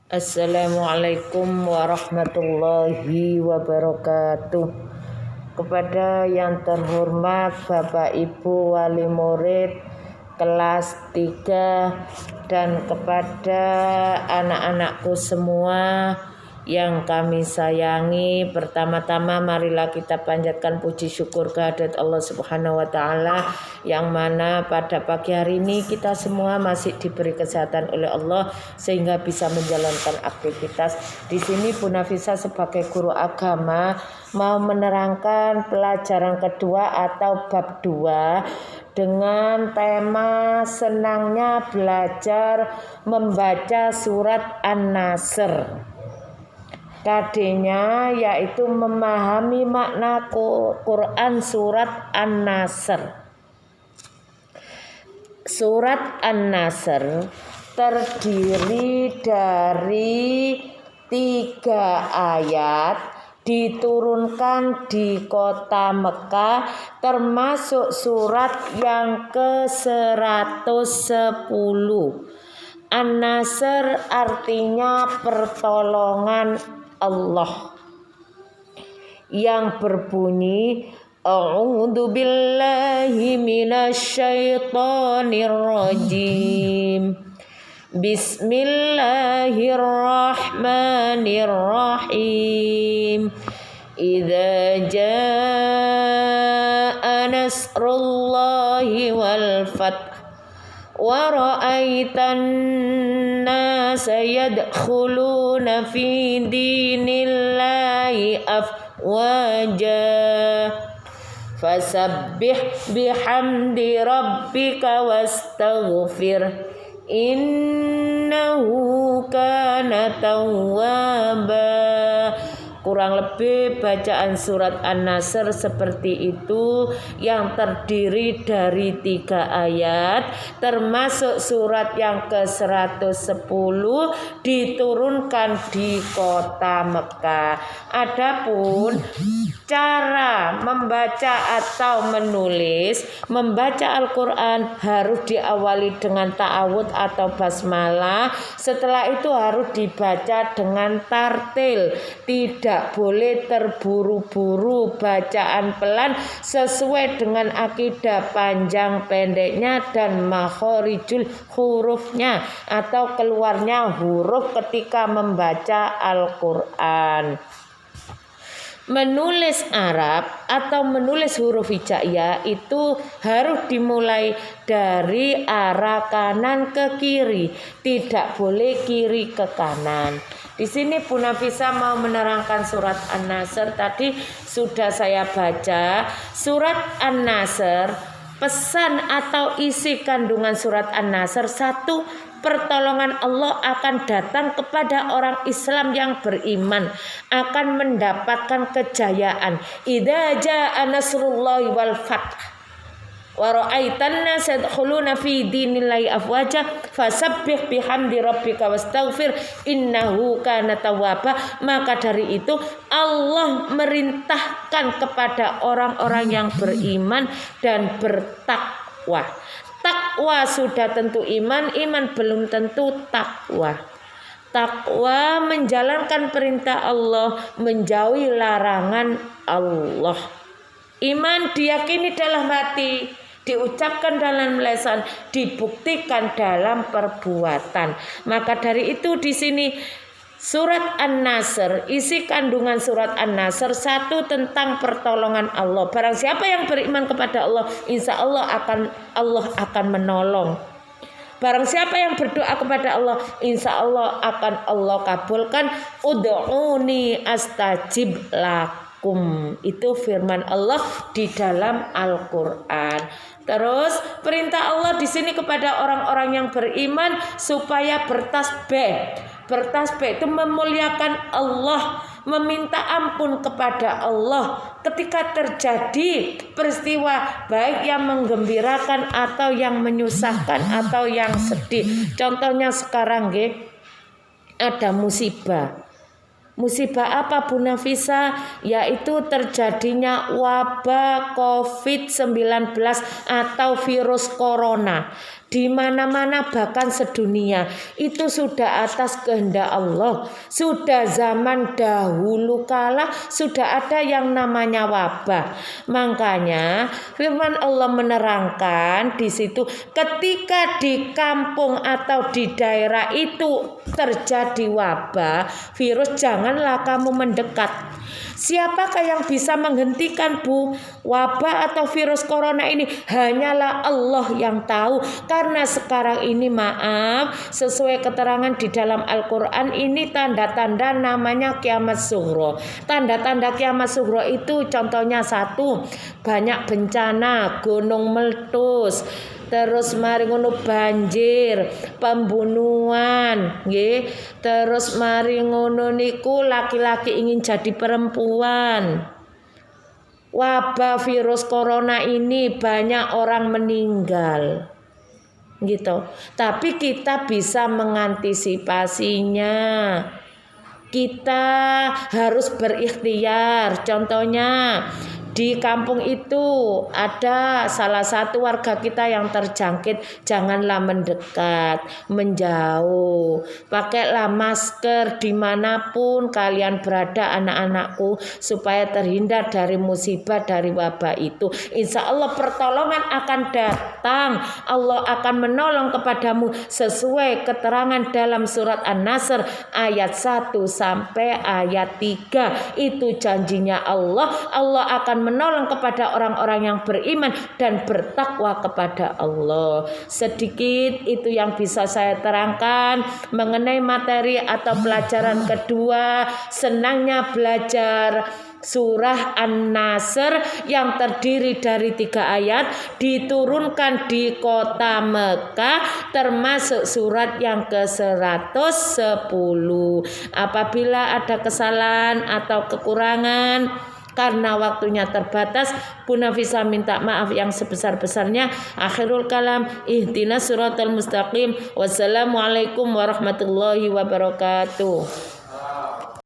Assalamualaikum warahmatullahi wabarakatuh. Kepada yang terhormat Bapak Ibu Wali Murid kelas 3 dan kepada anak-anakku semua yang kami sayangi, pertama-tama marilah kita panjatkan puji syukur kehadirat Allah Subhanahu wa taala yang mana pada pagi hari ini kita semua masih diberi kesehatan oleh Allah sehingga bisa menjalankan aktivitas. Di sini Bu Nafisa sebagai guru agama mau menerangkan pelajaran kedua atau bab 2 dengan tema senangnya belajar membaca surat An-Nasr. KD-nya yaitu memahami makna Quran surat An-Nasr. Surat An-Nasr terdiri dari 3 ayat, diturunkan di kota Mekah, termasuk surat yang ke-110. An-Nasr artinya pertolongan Allah yang berbunyi A'udzu billahi minasyaitonir rajim. Bismillahirrahmanirrahim. Idza jaa nasrullahi wal fath wa ra'aitan nasa yadkhuluna fi dinillahi afwaja fasabbih bihamdi rabbika wastaghfir innahu kana tawwaba. Kurang lebih bacaan surat An-Nasr seperti itu yang terdiri dari 3 ayat, termasuk surat yang ke-110 diturunkan di kota Mekah. Adapun cara membaca atau membaca Al-Quran harus diawali dengan ta'awudz atau basmalah. Setelah itu harus dibaca dengan tartil, tidak boleh terburu-buru, bacaan pelan sesuai dengan akidah panjang pendeknya dan makhorijul hurufnya atau keluarnya huruf ketika membaca Al-Quran. Menulis Arab atau menulis huruf hijaiyah itu harus dimulai dari arah kanan ke kiri, tidak boleh kiri ke kanan. Di sini Bu Nafisa mau menerangkan surat An-Nasr. Tadi sudah saya baca surat An-Nasr. Pesan atau isi kandungan surat An-Nasr: 1. Pertolongan Allah akan datang kepada orang Islam yang beriman, akan mendapatkan kejayaan. Idza jaa nasrullahi wal fath wa ra'aitan nasa yadkhuluna fi dinillahi afwaja fasabbih bihamdi rabbika wastaghfir innahu kana tawwaba. Maka dari itu Allah merintahkan kepada orang-orang yang beriman dan bertakwa. Takwa sudah tentu iman, iman belum tentu takwa. Takwa menjalankan perintah Allah, menjauhi larangan Allah. Iman diyakini dalam hati, diucapkan dalam lisan, dibuktikan dalam perbuatan. Maka dari itu di sini surat An-Nasr, isi kandungan surat An-Nasr: 1. Tentang pertolongan Allah. Barang siapa yang beriman kepada Allah, insya Allah akan menolong. Barang siapa yang berdoa kepada Allah, insya Allah akan Allah kabulkan. Ud'uni astajib lakum. Itu firman Allah di dalam Al-Quran. Terus perintah Allah di sini kepada orang-orang yang beriman supaya bertasbih. Bertasbih itu memuliakan Allah, meminta ampun kepada Allah ketika terjadi peristiwa baik yang menggembirakan atau yang menyusahkan atau yang sedih. Contohnya sekarang ada musibah. Musibah apa Bu Nafisa? Yaitu terjadinya wabah COVID-19 atau virus corona. di mana-mana bahkan sedunia itu sudah atas kehendak Allah. Sudah zaman dahulu kala sudah ada yang namanya wabah. Makanya firman Allah menerangkan di situ, ketika di kampung atau di daerah itu terjadi wabah virus, janganlah kamu mendekat. Siapakah yang bisa menghentikan wabah atau virus corona ini? Hanyalah Allah yang tahu. Karena sekarang ini maaf, sesuai keterangan di dalam Al-Quran ini tanda-tanda namanya kiamat sughra. Tanda-tanda kiamat sughra itu contohnya satu, banyak bencana, gunung meletus, terus mari ngono banjir, pembunuhan, nggih. Terus mari ngono niku laki-laki ingin jadi perempuan. Wabah virus corona ini banyak orang meninggal. Gitu. Tapi kita bisa mengantisipasinya. Kita harus berikhtiar. Contohnya di kampung itu ada salah satu warga kita yang terjangkit, janganlah mendekat, menjauh. Pakailah masker dimanapun kalian berada anak-anakku, supaya terhindar dari musibah, dari wabah itu. Insya Allah pertolongan akan datang. Allah akan menolong kepadamu sesuai keterangan dalam surat An-Nasr ayat 1 sampai ayat 3. Itu janjinya Allah. Allah akan menolong kepada orang-orang yang beriman dan bertakwa kepada Allah. Sedikit itu yang bisa saya terangkan mengenai materi atau pelajaran kedua. Senangnya belajar surah An-Nasr yang terdiri dari 3 ayat, diturunkan di kota Mekah, termasuk surat yang ke-110. Apabila ada kesalahan atau kekurangan karena waktunya terbatas, Bu Nafisa minta maaf yang sebesar-besarnya. Akhirul kalam, ihdinas siratal mustaqim. Wassalamualaikum warahmatullahi wabarakatuh.